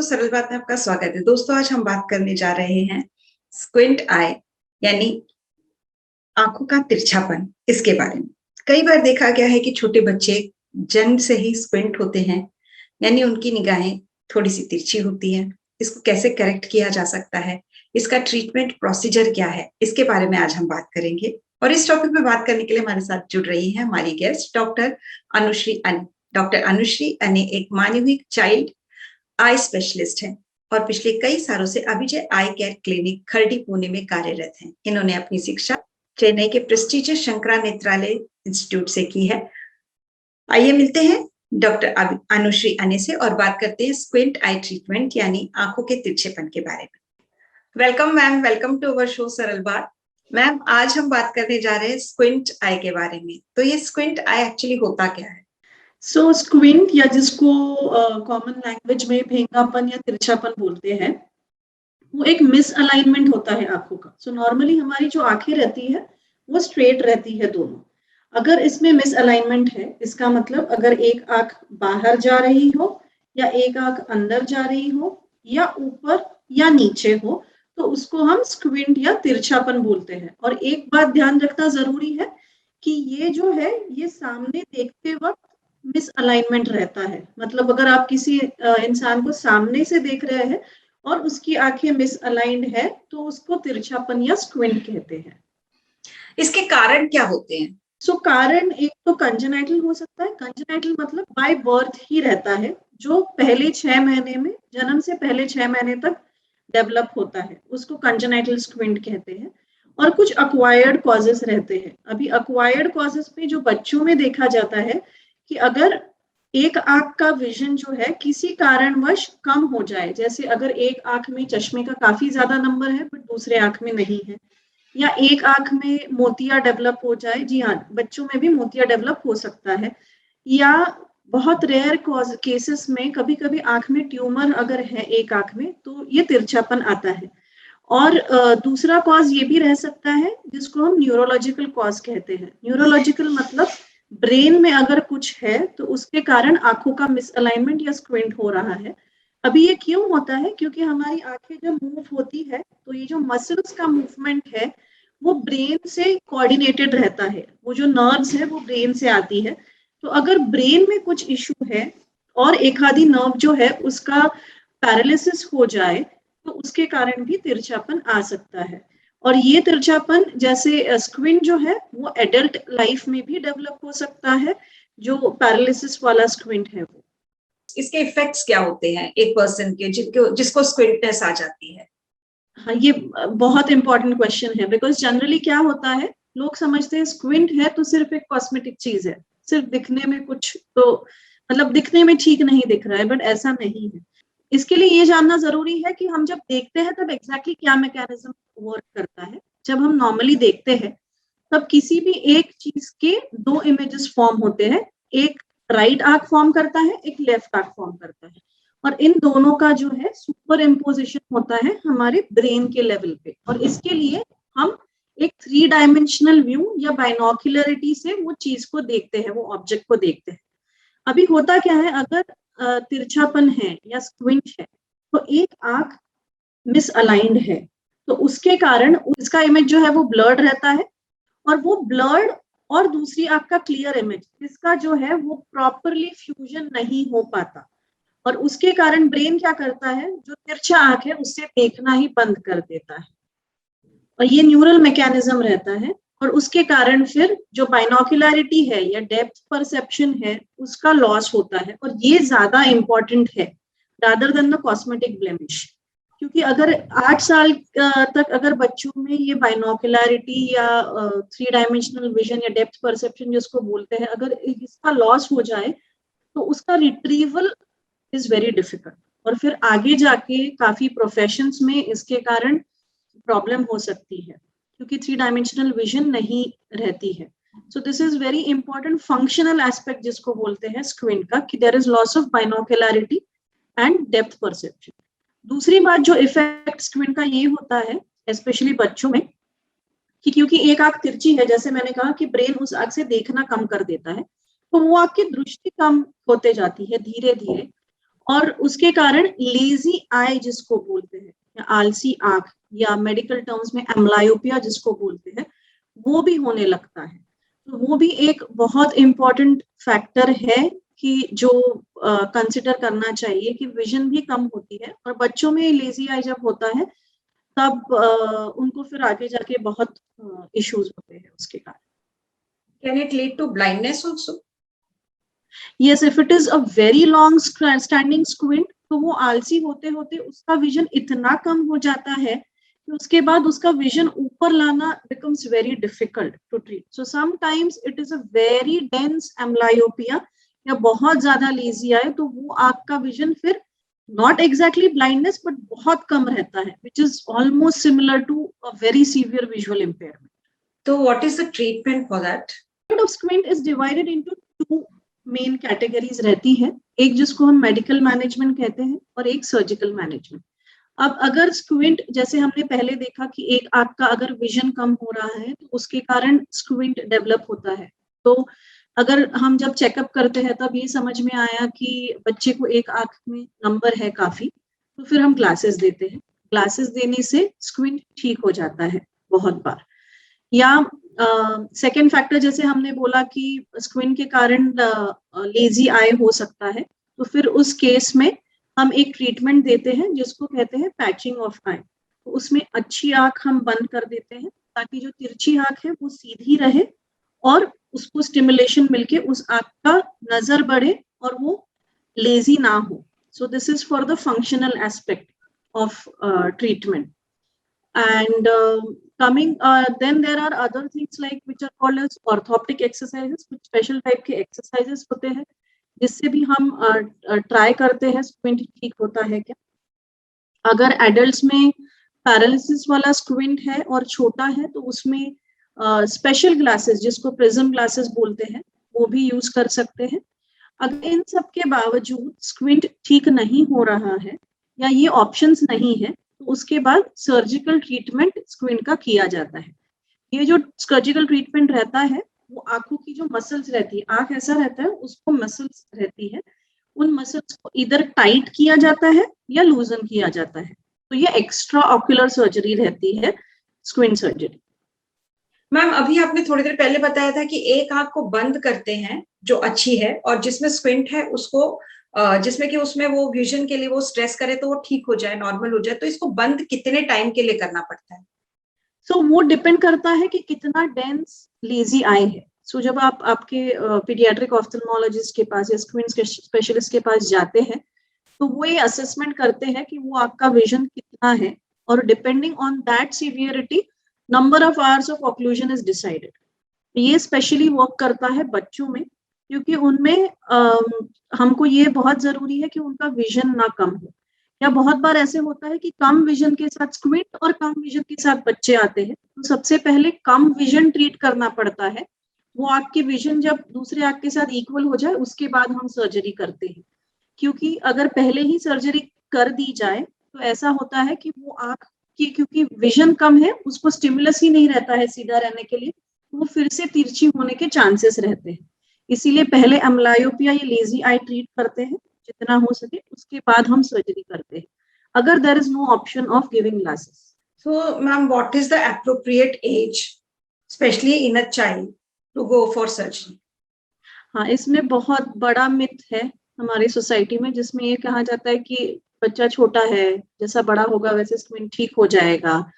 दोस्तों, सरल बात में आपका स्वागत है। दोस्तों, आज हम बात करने जा रहे हैं स्क्विंट आई यानी आंखों का तिरछापन, इसके बारे में। कई बार देखा गया है कि छोटे बच्चे जन्म से ही स्क्विंट होते हैं, यानी उनकी निगाहें थोड़ी सी तिरछी होती हैं। इसको कैसे करेक्ट किया जा सकता है, इसका ट्रीटमेंट प्रोसीजर क्या है, इसके बारे में आज हम बात करेंगे। और इस टॉपिक में बात करने के लिए हमारे साथ जुड़ रही है हमारी गेस्ट डॉक्टर अनुश्री अने। डॉक्टर अनुश्री अने एक मानविक चाइल्ड आई स्पेशलिस्ट है और पिछले कई सालों से अभिजय आई केयर क्लिनिक खरडी पुणे में कार्यरत हैं। इन्होंने अपनी शिक्षा चेन्नई के प्रेस्टीजियस शंकरा नेत्रालय इंस्टीट्यूट से की है। आइए मिलते हैं डॉक्टर अनुश्री अने से और बात करते हैं स्क्विंट आई ट्रीटमेंट यानी आंखों के तिरछेपन के बारे में। Welcome ma'am, welcome to our show Saral Baat. Ma'am, आज हम बात करने जा रहे हैं स्क्विंट आई के बारे में। तो ये स्क्विंट आई एक्चुअली होता क्या है? स्क्विंट या जिसको कॉमन लैंग्वेज में भेंगापन या तिरछापन बोलते हैं, वो एक मिस अलाइनमेंट होता है आंखों का। नॉर्मली हमारी जो आंखें रहती है वो स्ट्रेट रहती है दोनों। अगर इसमें मिस अलाइनमेंट है, इसका मतलब अगर एक आंख बाहर जा रही हो या एक आंख अंदर जा रही हो या ऊपर या नीचे हो, तो उसको हम स्क्विंट या तिरछापन बोलते हैं। और एक बात ध्यान रखना जरूरी है कि ये जो है ये सामने देखते वक्त मिस अलाइनमेंट रहता है। मतलब अगर आप किसी इंसान को सामने से देख रहे हैं और उसकी आंखें मिस अलाइंड है तो उसको तिरछापन या स्क्विंट कहते हैं। इसके कारण क्या होते हैं? कारण एक तो कंजेनाइटल हो सकता है। कंजेनाइटल मतलब बाय बर्थ ही रहता है, जो पहले 6 महीने में, जन्म से पहले 6 महीने तक डेवलप होता है, उसको कंजेनाइटल स्क्विंट कहते हैं। और कुछ अक्वायर्ड कॉजेस रहते हैं। अभी अक्वायर्ड कॉजेस में जो बच्चों में देखा जाता है कि अगर एक आंख का विजन जो है किसी कारणवश कम हो जाए, जैसे अगर एक आंख में चश्मे का काफी ज्यादा नंबर है बट दूसरे आंख में नहीं है, या एक आंख में मोतिया डेवलप हो जाए। जी हाँ, बच्चों में भी मोतिया डेवलप हो सकता है। या बहुत रेयर केसेस में कभी कभी आंख में ट्यूमर अगर है एक आंख में, तो ये तिरछापन आता है। और दूसरा कॉज ये भी रह सकता है जिसको हम न्यूरोलॉजिकल कॉज कहते हैं। न्यूरोलॉजिकल मतलब ब्रेन में अगर कुछ है तो उसके कारण आंखों का मिसअलाइनमेंट या स्क्विंट हो रहा है। अभी ये क्यों होता है? क्योंकि हमारी आंखें जब मूव होती है तो ये जो मसल्स का मूवमेंट है वो ब्रेन से कोऑर्डिनेटेड रहता है। वो जो नर्व्स है वो ब्रेन से आती है। तो अगर ब्रेन में कुछ इशू है और एक आधी नर्व जो है उसका पैरालिसिस हो जाए तो उसके कारण भी तिरछापन आ सकता है। और ये तिरछापन जैसे स्क्विंट जो है वो एडल्ट लाइफ में भी डेवलप हो सकता है, जो पैरालिसिस वाला स्क्विंट है वो। इसके इफेक्ट्स क्या होते हैं एक पर्सन के जिसको स्क्विंटनेस आ जाती है? हाँ, ये बहुत इंपॉर्टेंट क्वेश्चन है। बिकॉज जनरली क्या होता है, लोग समझते हैं स्क्विंट है तो सिर्फ एक कॉस्मेटिक चीज है, सिर्फ दिखने में कुछ, तो मतलब दिखने में ठीक नहीं दिख रहा है, बट ऐसा नहीं है। इसके लिए ये जानना जरूरी है कि हम जब देखते हैं तब एग्जैक्टली क्या मैकेनिज्म वर्क करता है। जब हम नॉर्मली देखते हैं तब किसी भी एक चीज के 2 इमेजेस फॉर्म होते हैं। एक राइट आंख फॉर्म करता है, एक लेफ्ट आंख फॉर्म करता है, और इन दोनों का जो है सुपर इम्पोजिशन होता है हमारे ब्रेन के लेवल पे। और इसके लिए हम एक 3 डायमेंशनल व्यू या बाइनोक्युलरिटी से वो चीज को देखते हैं, वो ऑब्जेक्ट को देखते हैं। अभी होता क्या है, अगर तिरछापन है या स्क्विंट है तो एक आंख मिस अलाइंड है, तो उसके कारण उसका इमेज जो है वो ब्लर्ड रहता है। और वो ब्लर्ड और दूसरी आंख का क्लियर इमेज, इसका जो है वो प्रॉपरली फ्यूजन नहीं हो पाता। और उसके कारण ब्रेन क्या करता है, जो तिरछा आंख है उससे देखना ही बंद कर देता है। और ये न्यूरल मैकेनिज्म रहता है। और उसके कारण फिर जो बाइनोक्युलरिटी है या डेप्थ परसेप्शन है उसका लॉस होता है। और ये ज्यादा इंपॉर्टेंट है rather than the cosmetic blemish. क्योंकि अगर 8 साल तक अगर बच्चों में ये बाइनोक्युलरिटी या 3 डायमेंशनल विजन या डेप्थ परसेप्शन जिसको बोलते हैं, अगर इसका लॉस हो जाए तो उसका रिट्रीवल इज वेरी डिफिकल्ट। और फिर आगे जाके काफी प्रोफेशंस में इसके कारण प्रॉब्लम हो सकती है, क्योंकि 3 डायमेंशनल विजन नहीं रहती है। So this is very important functional aspect जिसको बोलते हैं स्क्विंट का, कि there is loss of binocularity and depth perception. दूसरी बात जो इफेक्ट स्क्विंट का ये होता है स्पेशली बच्चों में, कि क्योंकि एक आंख तिरछी है, जैसे मैंने कहा कि ब्रेन उस आंख से देखना कम कर देता है, तो वो आंख की दृष्टि कम होते जाती है धीरे धीरे। और उसके कारण लेजी आई जिसको बोलते हैं, या आलसी आंख, या मेडिकल टर्म्स में एम्ब्लायोपिया जिसको बोलते हैं, वो भी होने लगता है। तो वो भी एक बहुत इंपॉर्टेंट फैक्टर है कि जो कंसिडर करना चाहिए कि विजन भी कम होती है, और बच्चों में लेजी आई जब होता है तब उनको फिर आगे जाके बहुत इश्यूज होते हैं उसके कारण। Can it lead to blindness also? Yes, if it is a very long standing squint, तो वो आलसी होते होते उसका विजन इतना कम हो जाता है कि उसके बाद उसका विजन ऊपर लाना becomes very difficult to treat. So sometimes it is a very dense amblyopia या बहुत ज्यादा लेजी आए तो वो आपका विजन फिर not exactly blindness but बहुत कम रहता है, which is almost similar to a very severe visual impairment. So what is the treatment for that? Of squint is divided into two main categories रहती है, एक जिसको हम मेडिकल मैनेजमेंट कहते हैं और एक सर्जिकल मैनेजमेंट। अब अगर स्क्विंट, जैसे हमने पहले देखा कि एक आंख का अगर विजन कम हो रहा है तो उसके कारण स्क्विंट डेवलप होता है, तो अगर हम जब चेकअप करते हैं तब ये समझ में आया कि बच्चे को एक आंख में नंबर है काफी, तो फिर हम ग्लासेस देते हैं। ग्लासेस देने से स्क्विंट ठीक हो जाता है बहुत बार। या सेकेंड फैक्टर जैसे हमने बोला कि स्क्विंट के कारण लेजी आई हो सकता है, तो फिर उस केस में हम एक ट्रीटमेंट देते हैं जिसको कहते हैं पैचिंग ऑफ आई। तो उसमें अच्छी आंख हम बंद कर देते हैं ताकि जो तिरछी आंख है वो सीधी रहे और उसको स्टिमुलेशन मिलके उस आंख का नजर बढ़े और वो लेजी ना हो। सो this is for the functional aspect of treatment. And then there are other things like which are called as orthoptic exercises, कुछ special type के exercises होते हैं जिससे भी हम ट्राई करते हैं स्क्विंट ठीक होता है क्या। अगर एडल्ट्स में पैरालिसिस वाला स्क्विंट है और छोटा है तो उसमें स्पेशल ग्लासेस जिसको प्रिज्म ग्लासेस बोलते हैं वो भी यूज कर सकते हैं। अगर इन सब के बावजूद स्क्विंट ठीक नहीं हो रहा है या ये ऑप्शंस नहीं है तो उसके बाद सर्जिकल ट्रीटमेंट स्क्विंट का किया जाता है। ये जो सर्जिकल ट्रीटमेंट रहता है वो आंखों की जो मसल्स रहती है, आंख ऐसा रहता है उसको मसल्स रहती है, उन मसल्स को इधर टाइट किया जाता है या लूजन किया जाता है, तो ये एक्स्ट्रा ऑक्यूलर सर्जरी रहती है स्क्विंट सर्जरी। मैम अभी आपने थोड़ी देर पहले बताया था कि एक आंख को बंद करते हैं जो अच्छी है और जिसमें स्क्विंट है उसको जिसमें कि उसमें वो विजन के लिए वो स्ट्रेस करे तो वो ठीक हो जाए, नॉर्मल हो जाए, तो इसको बंद कितने टाइम के लिए करना पड़ता है? वो डिपेंड करता है कि कितना डेंस लेजी आई है। जब आप आपके पीडियाट्रिक ऑफ्थल्मोलॉजिस्ट के पास या स्क्विंट स्पेशलिस्ट के पास जाते हैं तो वो ये असेसमेंट करते हैं कि वो आपका विजन कितना है और depending on that severity number of hours of occlusion is decided. ये स्पेशली वर्क करता है बच्चों में क्योंकि उनमें हमको ये बहुत जरूरी है कि उनका विजन ना कम हो। या बहुत बार ऐसे होता है कि कम विजन के साथ स्क्विंट और कम विजन के साथ बच्चे आते हैं, तो सबसे पहले कम विजन ट्रीट करना पड़ता है। वो आपकी विजन जब दूसरे आंख के साथ इक्वल हो जाए उसके बाद हम सर्जरी करते हैं, क्योंकि अगर पहले ही सर्जरी कर दी जाए तो ऐसा होता है कि वो आंख की क्योंकि विजन कम है उसको स्टिमुलस ही नहीं रहता है सीधा रहने के लिए, वो फिर से तिरछी होने के चांसेस रहते हैं। इसीलिए पहले एम्ब्लायोपिया या लेजी आई ट्रीट करते हैं जितना हो सके, उसके बाद हम सर्जरी करते हैं अगर there is no option of giving glasses. So ma'am what is the appropriate age specially in a child to go for surgery? हाँ, इसमें बहुत बड़ा मिथ है हमारी सोसाइटी में जिसमें ये कहा जाता है कि बच्चा छोटा है, जैसा बड़ा होगा वैसे स्क्विंट ठीक हो जाएगा,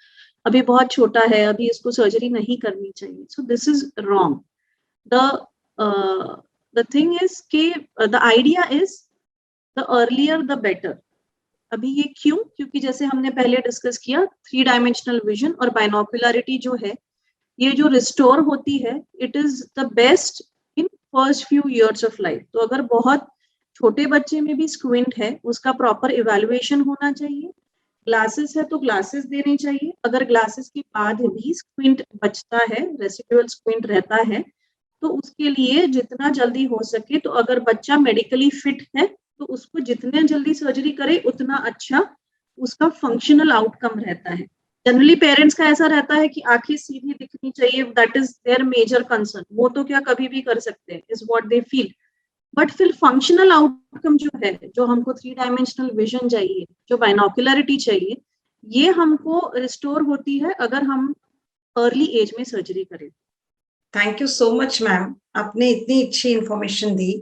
अभी बहुत छोटा है, अभी इसको सर्जरी नहीं करनी चाहिए। So this is wrong. The thing is कि the idea is the earlier the better. अभी ये क्यों? क्योंकि जैसे हमने पहले डिस्कस किया 3 डायमेंशनल विजन और बाइनोकुलरिटी जो है ये जो रिस्टोर होती है it is the best in first few years of life. तो अगर बहुत छोटे बच्चे में भी स्क्विंट है उसका प्रॉपर इवैल्यूएशन होना चाहिए। ग्लासेस है तो ग्लासेस देने चाहिए। अगर ग्लासेस के बाद भी स्क्विंट बचता है, रेसिडुअल स्क्विंट रहता है, तो उसके लिए जितना जल्दी हो सके, तो अगर बच्चा मेडिकली फिट है तो उसको जितने जल्दी सर्जरी करे उतना अच्छा उसका फंक्शनल आउटकम रहता है। जनरली पेरेंट्स का ऐसा रहता है कि आंखें सीधी दिखनी चाहिए, that is there major concern, वो तो क्या कभी भी कर सकते हैं, is what they feel, but फिर फंक्शनल आउटकम आउटकम जो है, जो हमको 3 डायमेंशनल विजन चाहिए, जो बाइनोक्युलरिटी चाहिए, ये हमको रिस्टोर होती है अगर हम अर्ली एज में सर्जरी करें। Thank you so much ma'am, आपने इतनी अच्छी information the.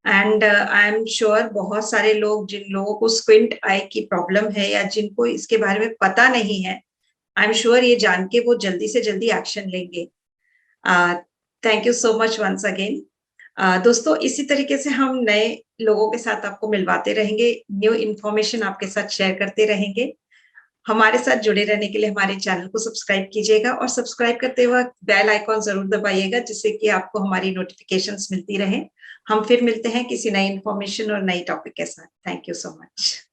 And I am sure बहुत सारे लोग, जिन लोगों को स्क्विंट आई की प्रॉब्लम है या जिनको इसके बारे में पता नहीं है, आई एम श्योर ये जान के वो जल्दी से जल्दी एक्शन लेंगे। Thank you so much once again. दोस्तों, इसी तरीके से हम नए लोगों के साथ आपको मिलवाते रहेंगे, न्यू इन्फॉर्मेशन आपके साथ शेयर करते रहेंगे। हमारे साथ जुड़े रहने के लिए हमारे चैनल को सब्सक्राइब कीजिएगा और सब्सक्राइब करते वक्त बेल आइकॉन जरूर दबाइएगा, जिससे कि आपको हमारी नोटिफिकेशंस मिलती रहे। हम फिर मिलते हैं किसी नई इन्फॉर्मेशन और नई टॉपिक के साथ। Thank you so much.